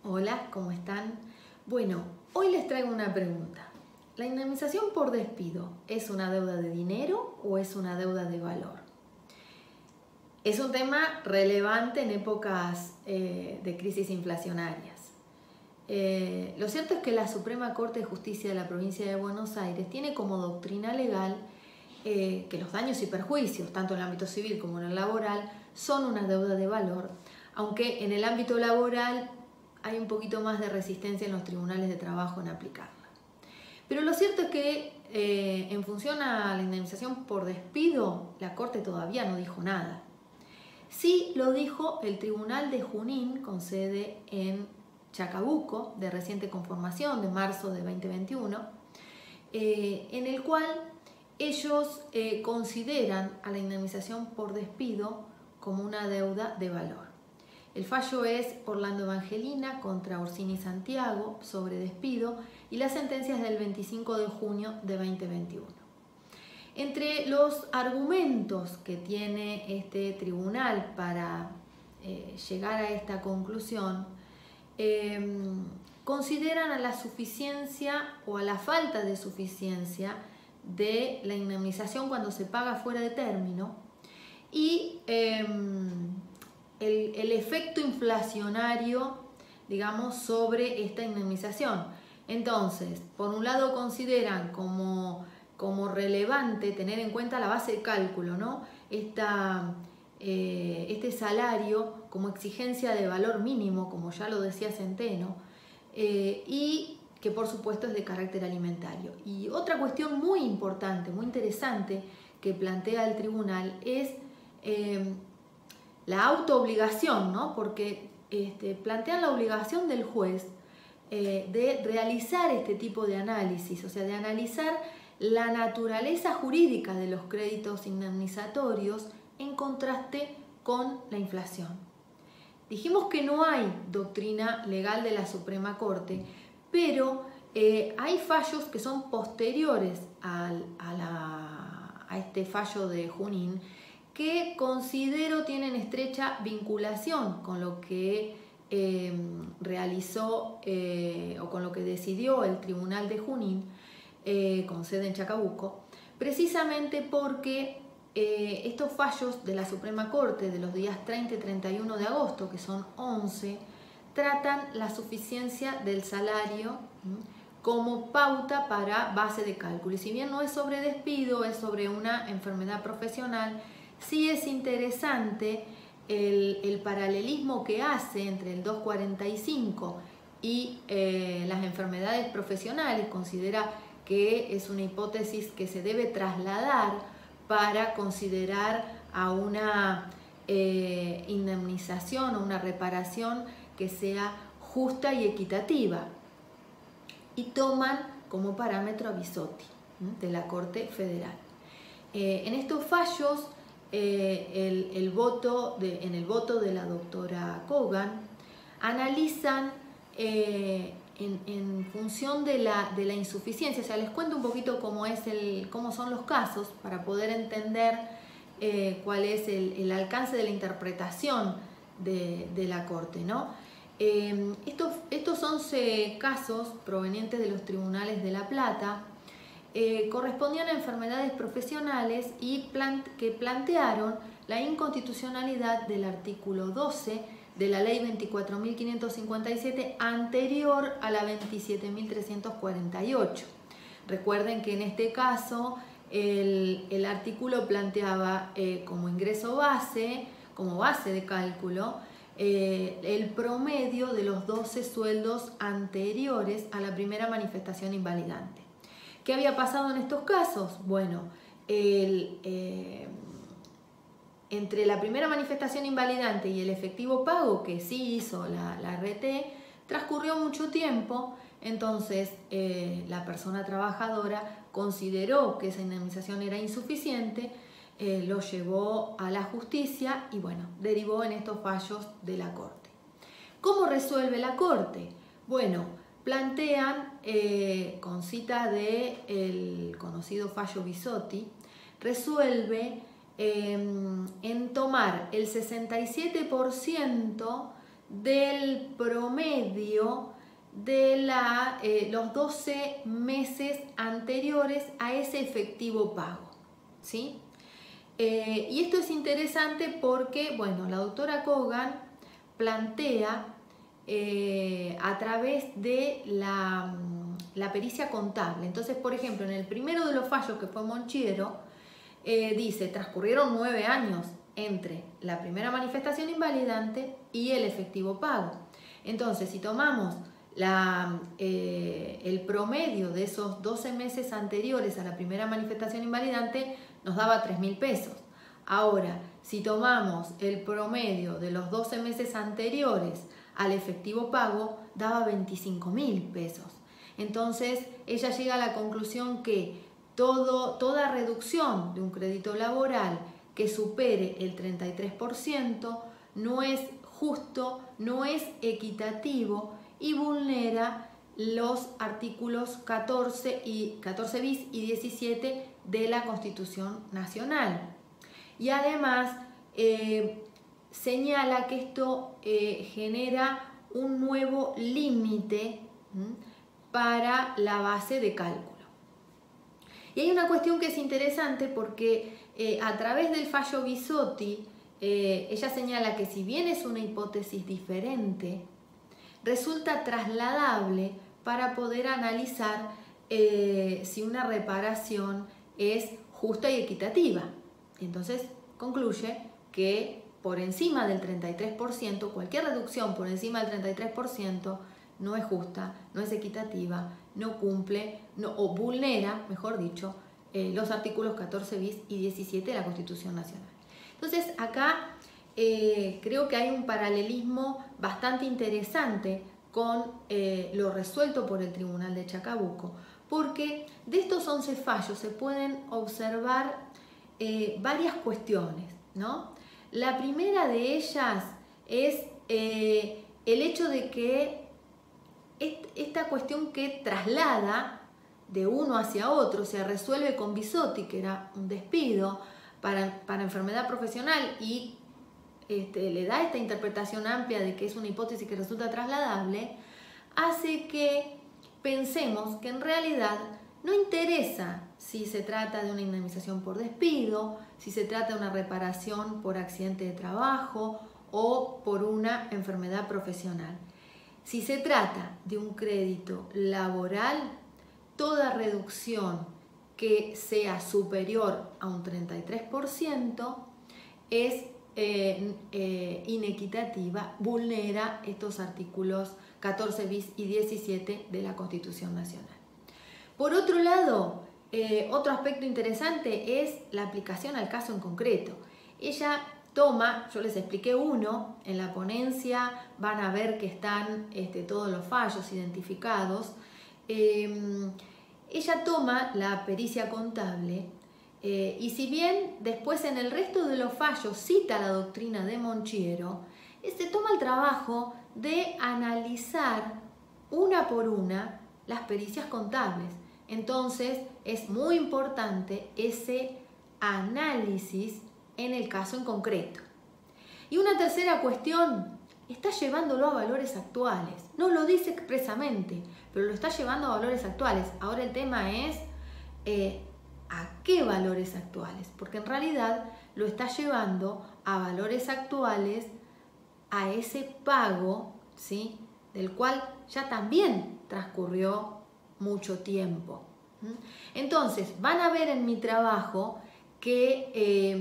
Hola, ¿cómo están? Bueno, hoy les traigo una pregunta. ¿La indemnización por despido es una deuda de dinero o es una deuda de valor? Es un tema relevante en épocas de crisis inflacionarias. Lo cierto es que la Suprema Corte de Justicia de la Provincia de Buenos Aires tiene como doctrina legal que los daños y perjuicios, tanto en el ámbito civil como en el laboral, son una deuda de valor, aunque en el ámbito laboral hay un poquito más de resistencia en los tribunales de trabajo en aplicarla. Pero lo cierto es que en función a la indemnización por despido, la Corte todavía no dijo nada. Sí lo dijo el Tribunal de Junín, con sede en Chacabuco, de reciente conformación, de marzo de 2021, en el cual ellos consideran a la indemnización por despido como una deuda de valor. El fallo es Orlando Evangelina contra Orsini Santiago sobre despido y la sentencia es del 25 de junio de 2021. Entre los argumentos que tiene este tribunal para llegar a esta conclusión, consideran a la suficiencia o a la falta de suficiencia de la indemnización cuando se paga fuera de término y el efecto inflacionario, digamos, sobre esta indemnización. Entonces, por un lado consideran como relevante tener en cuenta la base de cálculo, ¿no? Este salario como exigencia de valor mínimo, como ya lo decía Centeno, y que por supuesto es de carácter alimentario. Y otra cuestión muy importante, muy interesante que plantea el tribunal es la autoobligación, ¿no? Porque plantean la obligación del juez de realizar este tipo de análisis, o sea, de analizar la naturaleza jurídica de los créditos indemnizatorios en contraste con la inflación. Dijimos que no hay doctrina legal de la Suprema Corte, pero hay fallos que son posteriores a este fallo de Junín que considero tienen estrecha vinculación con lo que realizó o con lo que decidió el Tribunal de Junín con sede en Chacabuco, precisamente porque estos fallos de la Suprema Corte de los días 30 y 31 de agosto, que son 11, tratan la suficiencia del salario como pauta para base de cálculo. Y si bien no es sobre despido, es sobre una enfermedad profesional, sí es interesante el paralelismo que hace entre el 245 y las enfermedades profesionales. Considera que es una hipótesis que se debe trasladar para considerar a una indemnización o una reparación que sea justa y equitativa. Y toman como parámetro a Bisotti, de la Corte Federal. En estos fallos, en el voto de la doctora Kogan, analizan en función de la insuficiencia. O sea, les cuento un poquito cómo son los casos para poder entender cuál es el alcance de la interpretación de la Corte, ¿no? Estos 11 casos provenientes de los tribunales de La Plata correspondían a enfermedades profesionales y que plantearon la inconstitucionalidad del artículo 12 de la ley 24.557 anterior a la 27.348. Recuerden que en este caso el artículo planteaba como ingreso base, como base de cálculo, el promedio de los 12 sueldos anteriores a la primera manifestación invalidante. ¿Qué había pasado en estos casos? Bueno, entre la primera manifestación invalidante y el efectivo pago que sí hizo la RT, transcurrió mucho tiempo. Entonces la persona trabajadora consideró que esa indemnización era insuficiente, lo llevó a la justicia y bueno, derivó en estos fallos de la Corte. ¿Cómo resuelve la Corte? Bueno, plantean, con cita del conocido fallo Bisotti, resuelve en tomar el 67% del promedio de los 12 meses anteriores a ese efectivo pago, ¿sí? Y esto es interesante porque, bueno, la doctora Kogan plantea a través de la pericia contable. Entonces, por ejemplo, en el primero de los fallos, que fue Monchiero, dice, transcurrieron 9 años entre la primera manifestación invalidante y el efectivo pago. Entonces, si tomamos el promedio de esos 12 meses anteriores a la primera manifestación invalidante, nos daba 3.000 pesos. Ahora, si tomamos el promedio de los 12 meses anteriores al efectivo pago, daba 25.000 pesos. Entonces, ella llega a la conclusión que toda reducción de un crédito laboral que supere el 33% no es justo, no es equitativo y vulnera los artículos 14 bis y 17 de la Constitución Nacional. Y además señala que esto genera un nuevo límite para la base de cálculo. Y hay una cuestión que es interesante porque a través del fallo Bisotti, ella señala que si bien es una hipótesis diferente, resulta trasladable para poder analizar si una reparación es justa y equitativa. Entonces concluye que por encima del 33%, cualquier reducción por encima del 33% no es justa, no es equitativa, no cumple o vulnera, mejor dicho, los artículos 14 bis y 17 de la Constitución Nacional. Entonces acá creo que hay un paralelismo bastante interesante con lo resuelto por el Tribunal de Chacabuco, porque de estos 11 fallos se pueden observar varias cuestiones, ¿no? La primera de ellas es el hecho de que esta cuestión que traslada de uno hacia otro, se resuelve con Bisotti, que era un despido para enfermedad profesional, y le da esta interpretación amplia de que es una hipótesis que resulta trasladable, hace que pensemos que en realidad no interesa si se trata de una indemnización por despido, si se trata de una reparación por accidente de trabajo o por una enfermedad profesional. Si se trata de un crédito laboral, toda reducción que sea superior a un 33% es inequitativa, vulnera estos artículos 14 bis y 17 de la Constitución Nacional. Por otro lado, otro aspecto interesante es la aplicación al caso en concreto. Ella toma, yo les expliqué uno, en la ponencia van a ver que están todos los fallos identificados. Ella toma la pericia contable y si bien después en el resto de los fallos cita la doctrina de Monchiero, toma el trabajo de analizar una por una las pericias contables. Entonces es muy importante ese análisis en el caso en concreto. Y una tercera cuestión, está llevándolo a valores actuales. No lo dice expresamente, pero lo está llevando a valores actuales. Ahora el tema es ¿a qué valores actuales? Porque en realidad lo está llevando a valores actuales, a ese pago, ¿sí?, del cual ya también transcurrió mucho tiempo. Entonces, van a ver en mi trabajo que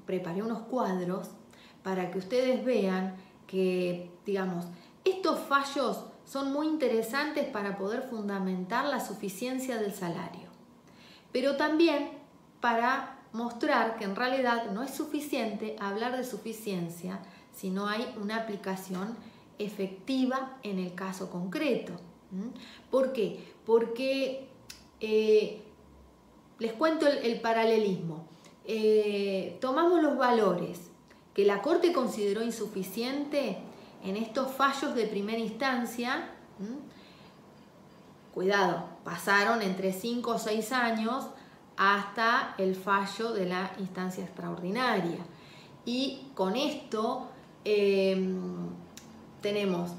preparé unos cuadros para que ustedes vean que, digamos, estos fallos son muy interesantes para poder fundamentar la suficiencia del salario, pero también para mostrar que en realidad no es suficiente hablar de suficiencia si no hay una aplicación efectiva en el caso concreto. ¿Por qué? Porque les cuento el paralelismo. Tomamos los valores que la Corte consideró insuficiente en estos fallos de primera instancia. Cuidado, pasaron entre 5 o 6 años hasta el fallo de la instancia extraordinaria. Y con esto tenemos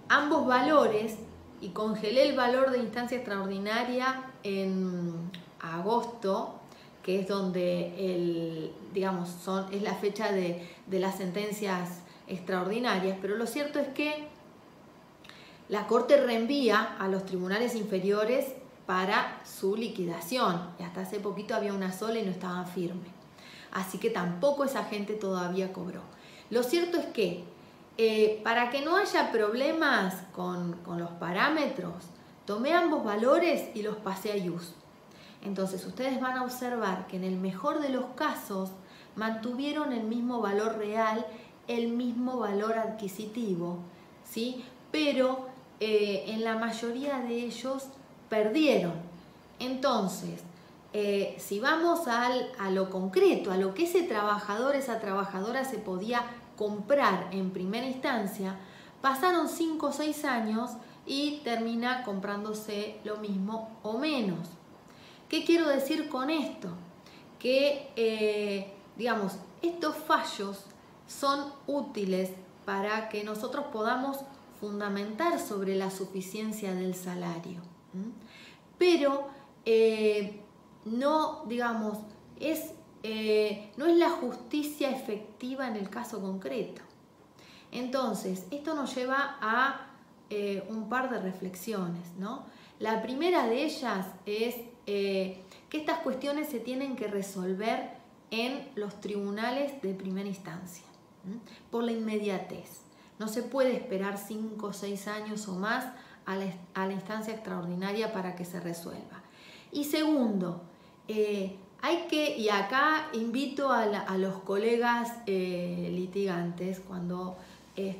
ambos valores y congelé el valor de instancia extraordinaria en agosto, que es donde es la fecha de las sentencias extraordinarias, pero lo cierto es que la Corte reenvía a los tribunales inferiores para su liquidación, y hasta hace poquito había una sola y no estaba firme, así que tampoco esa gente todavía cobró. Lo cierto es que para que no haya problemas con los parámetros, tomé ambos valores y los pasé a IUS. Entonces ustedes van a observar que en el mejor de los casos mantuvieron el mismo valor real, el mismo valor adquisitivo, ¿sí? Pero en la mayoría de ellos perdieron. Entonces, si vamos a lo concreto, a lo que ese trabajador, esa trabajadora se podía comprar en primera instancia, pasaron 5 o 6 años y termina comprándose lo mismo o menos. ¿Qué quiero decir con esto? Que, estos fallos son útiles para que nosotros podamos fundamentar sobre la suficiencia del salario. Pero no es la justicia efectiva en el caso concreto. Entonces, esto nos lleva a un par de reflexiones, ¿no? La primera de ellas es que estas cuestiones se tienen que resolver en los tribunales de primera instancia, por la inmediatez. No se puede esperar 5 o 6 años o más a la instancia extraordinaria para que se resuelva. Y segundo, y acá invito a los colegas litigantes, cuando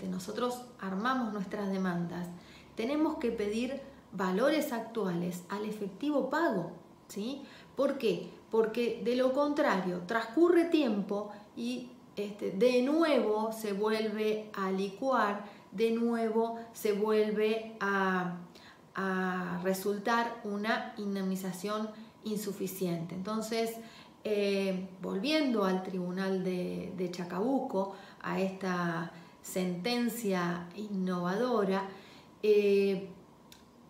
nosotros armamos nuestras demandas, tenemos que pedir valores actuales al efectivo pago, ¿sí? ¿Por qué? Porque de lo contrario transcurre tiempo y de nuevo se vuelve a licuar, de nuevo se vuelve a resultar una indemnización insuficiente. Entonces, volviendo al Tribunal de Chacabuco, a esta sentencia innovadora,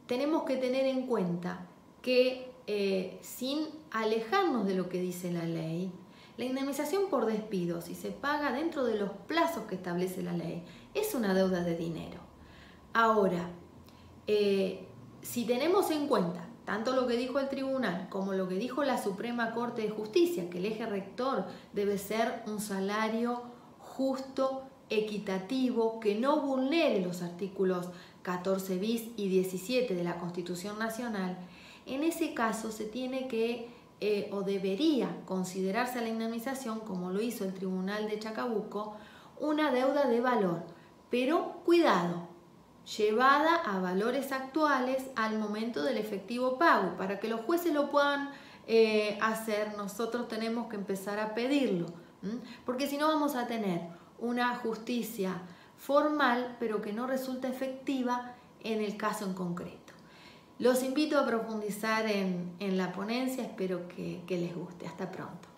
tenemos que tener en cuenta que sin alejarnos de lo que dice la ley, la indemnización por despido, si se paga dentro de los plazos que establece la ley, es una deuda de dinero. Ahora, si tenemos en cuenta tanto lo que dijo el tribunal como lo que dijo la Suprema Corte de Justicia, que el eje rector debe ser un salario justo, equitativo, que no vulnere los artículos 14 bis y 17 de la Constitución Nacional, en ese caso se tiene que o debería considerarse a la indemnización, como lo hizo el Tribunal de Chacabuco, una deuda de valor, pero cuidado, llevada a valores actuales al momento del efectivo pago. Para que los jueces lo puedan hacer, nosotros tenemos que empezar a pedirlo, porque si no vamos a tener una justicia formal, pero que no resulta efectiva en el caso en concreto. Los invito a profundizar en la ponencia, espero que les guste. Hasta pronto.